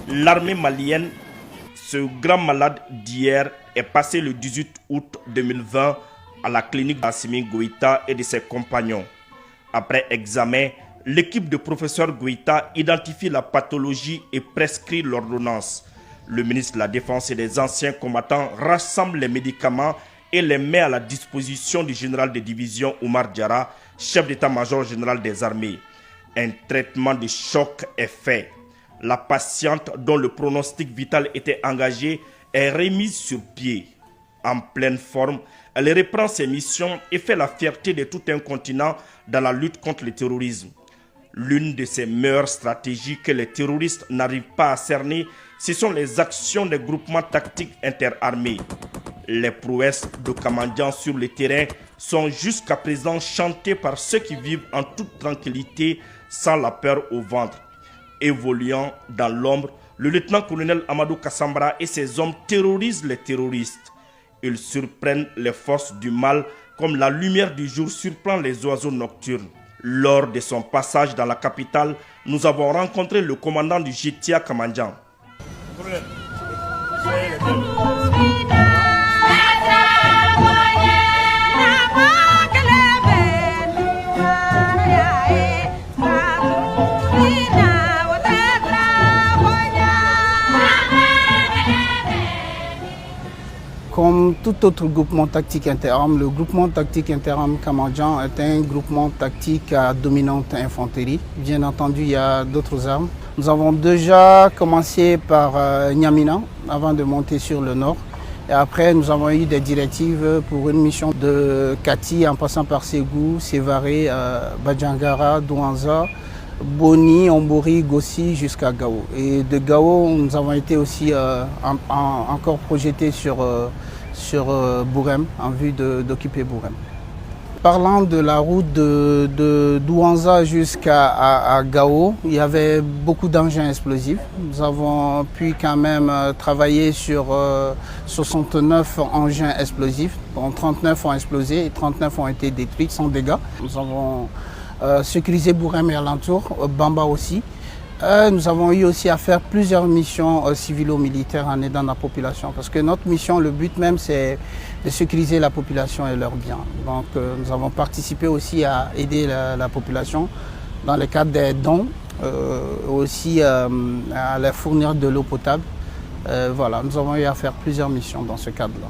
L'armée malienne, ce grand malade d'hier, est passé le 18 août 2020 à la clinique d'Assimi Goïta et de ses compagnons. Après examen, l'équipe de professeur Goïta identifie la pathologie et prescrit l'ordonnance. Le ministre de la Défense et des anciens combattants rassemble les médicaments et les met à la disposition du général de division Oumar Diarra, chef d'état-major général des armées. Un traitement de choc est fait. La patiente, dont le pronostic vital était engagé, est remise sur pied. En pleine forme, elle reprend ses missions et fait la fierté de tout un continent dans la lutte contre le terrorisme. L'une de ses meilleures stratégies que les terroristes n'arrivent pas à cerner, ce sont les actions des groupements tactiques interarmés. Les prouesses de Kamandian sur le terrain sont jusqu'à présent chantées par ceux qui vivent en toute tranquillité sans la peur au ventre. Évoluant dans l'ombre, le lieutenant-colonel Amadou Kassambra et ses hommes terrorisent les terroristes. Ils surprennent les forces du mal comme la lumière du jour surprend les oiseaux nocturnes. Lors de son passage dans la capitale, nous avons rencontré le commandant du JTIA Kamandian. Comme tout autre groupement tactique interarmes, le groupement tactique interarmes Kamandian est un groupement tactique à dominante infanterie. Bien entendu, il y a d'autres armes. Nous avons déjà commencé par Niamina avant de monter sur le nord. Et après, nous avons eu des directives pour une mission de Kati en passant par Ségou, Sévaré, Badjangara, Douanza, Boni, Ombori, Gossi jusqu'à Gao. Et de Gao, nous avons été aussi encore projetés sur Bourem, en vue d'occuper Bourem. Parlant de la route de Douanza jusqu'à Gao, il y avait beaucoup d'engins explosifs. Nous avons pu quand même travailler sur 69 engins explosifs, dont 39 ont explosé et 39 ont été détruits sans dégâts. Nous avons sécurisé Bourem et alentour, Bamba aussi. Nous avons eu aussi à faire plusieurs missions civilo-militaires en aidant la population. Parce que notre mission, le but même, c'est de sécuriser la population et leurs biens. Donc nous avons participé aussi à aider la population dans le cadre des dons, aussi à leur fournir de l'eau potable. Voilà, nous avons eu à faire plusieurs missions dans ce cadre-là.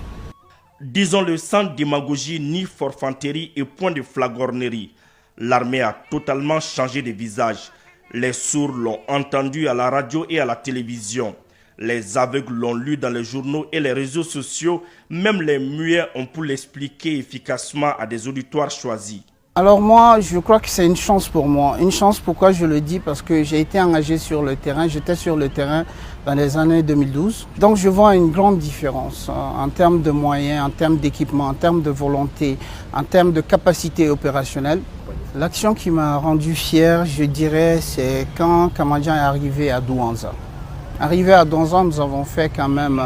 Disons-le sans démagogie ni forfanterie et point de flagornerie. L'armée a totalement changé de visage. Les sourds l'ont entendu à la radio et à la télévision. Les aveugles l'ont lu dans les journaux et les réseaux sociaux. Même les muets ont pu l'expliquer efficacement à des auditoires choisis. Alors moi, je crois que c'est une chance pour moi. Une chance, pourquoi je le dis? Parce que j'ai été engagé sur le terrain. J'étais sur le terrain dans les années 2012. Donc je vois une grande différence en termes de moyens, en termes d'équipement, en termes de volonté, en termes de capacité opérationnelle. L'action qui m'a rendu fier, je dirais, c'est quand Kamandian est arrivé à Douanza. Arrivé à Douanza, nous avons fait quand même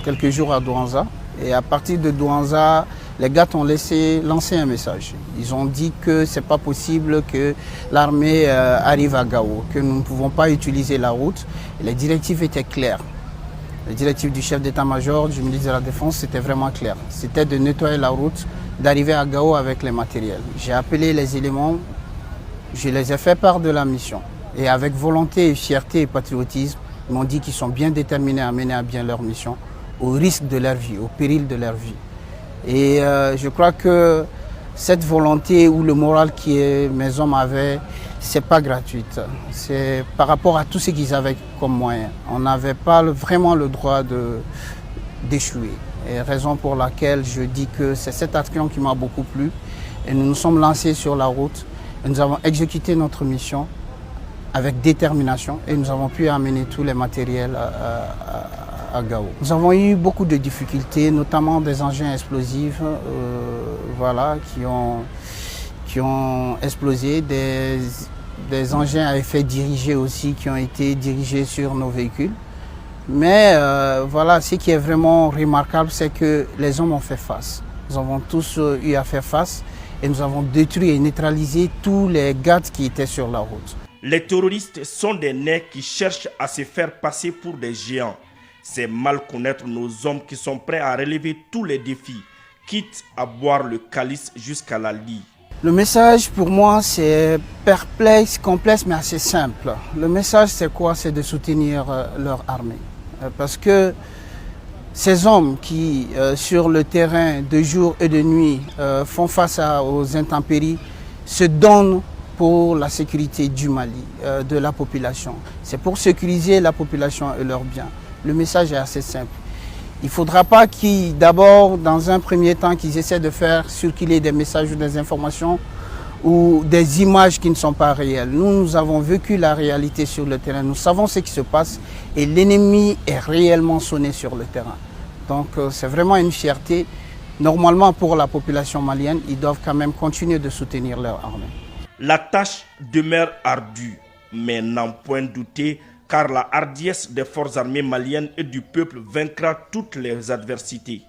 quelques jours à Douanza. Et à partir de Douanza, les gars ont lancé un message. Ils ont dit que ce n'est pas possible que l'armée arrive à Gao, que nous ne pouvons pas utiliser la route. Et les directives étaient claires. Les directives du chef d'état-major, du ministre de la Défense, c'était vraiment clair. C'était de nettoyer la route, d'arriver à Gao avec les matériels. J'ai appelé les éléments, je les ai fait part de la mission. Et avec volonté, fierté et patriotisme, ils m'ont dit qu'ils sont bien déterminés à mener à bien leur mission, au risque de leur vie, au péril de leur vie. Et je crois que cette volonté ou le moral que mes hommes avaient, c'est pas gratuite. C'est par rapport à tout ce qu'ils avaient comme moyen. On n'avait pas vraiment le droit d'échouer. Et raison pour laquelle je dis que c'est cette action qui m'a beaucoup plu. Et nous nous sommes lancés sur la route. Et nous avons exécuté notre mission avec détermination. Et nous avons pu amener tous les matériels à Gao. Nous avons eu beaucoup de difficultés, notamment des engins explosifs voilà, qui ont explosé, des engins à effet dirigé aussi qui ont été dirigés sur nos véhicules. Mais voilà, ce qui est vraiment remarquable, c'est que les hommes ont fait face. Nous avons tous eu à faire face et nous avons détruit et neutralisé tous les gardes qui étaient sur la route. Les terroristes sont des nègres qui cherchent à se faire passer pour des géants. C'est mal connaître nos hommes qui sont prêts à relever tous les défis, quitte à boire le calice jusqu'à la lie. Le message pour moi c'est perplexe, complexe mais assez simple. Le message c'est quoi? C'est de soutenir leur armée. Parce que ces hommes qui sur le terrain de jour et de nuit font face aux intempéries se donnent pour la sécurité du Mali, de la population. C'est pour sécuriser la population et leurs biens. Le message est assez simple. Il ne faudra pas d'abord, dans un premier temps, qu'ils essaient de faire circuler des messages ou des informations ou des images qui ne sont pas réelles. Nous avons vécu la réalité sur le terrain. Nous savons ce qui se passe et l'ennemi est réellement sonné sur le terrain. Donc c'est vraiment une fierté. Normalement, pour la population malienne, ils doivent quand même continuer de soutenir leur armée. La tâche demeure ardue, mais n'en point douter, car la hardiesse des forces armées maliennes et du peuple vaincra toutes les adversités.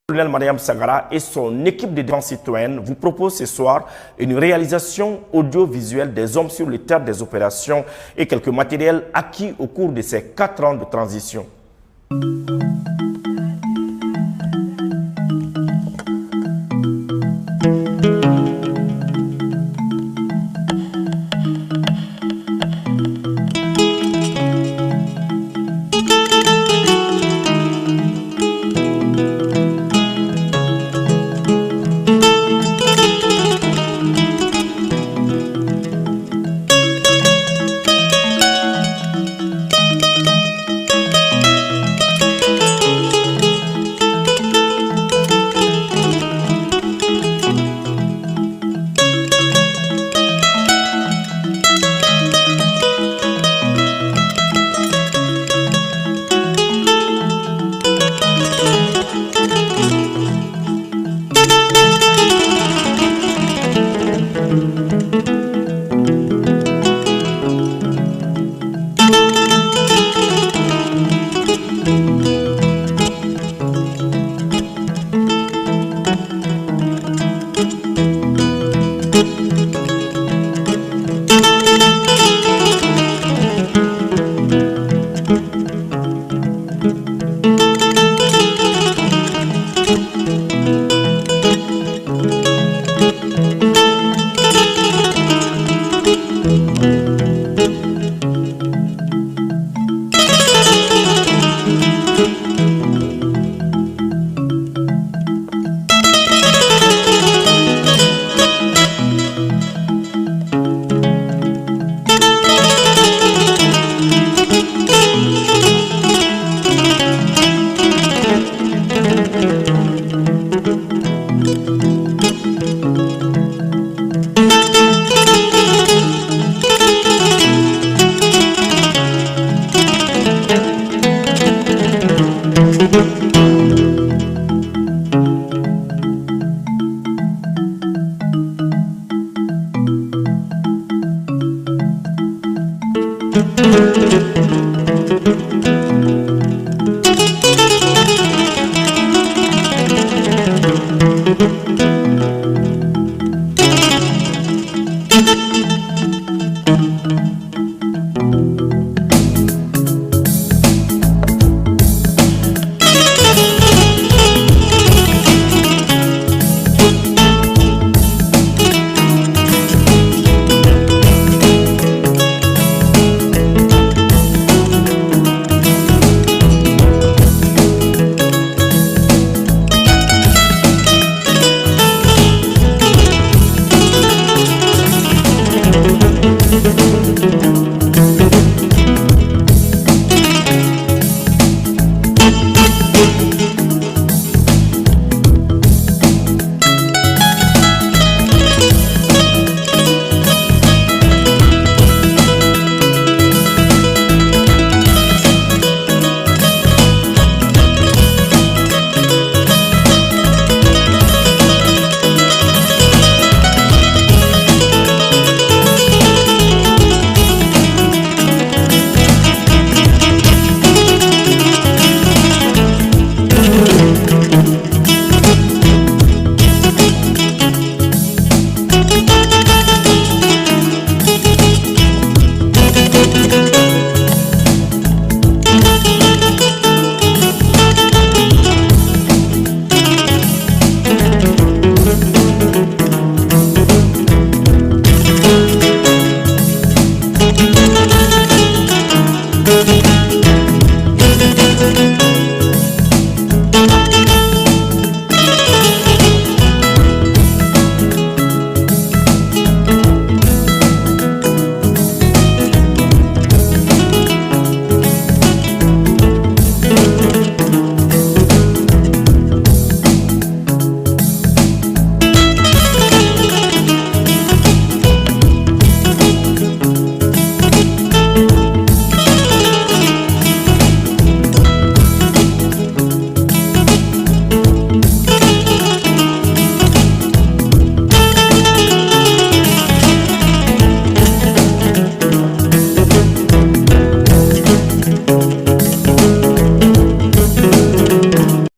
Le colonel Mariam Sangara et son équipe de défense citoyenne vous proposent ce soir une réalisation audiovisuelle des hommes sur le théâtre des opérations et quelques matériels acquis au cours de ces 4 ans de transition.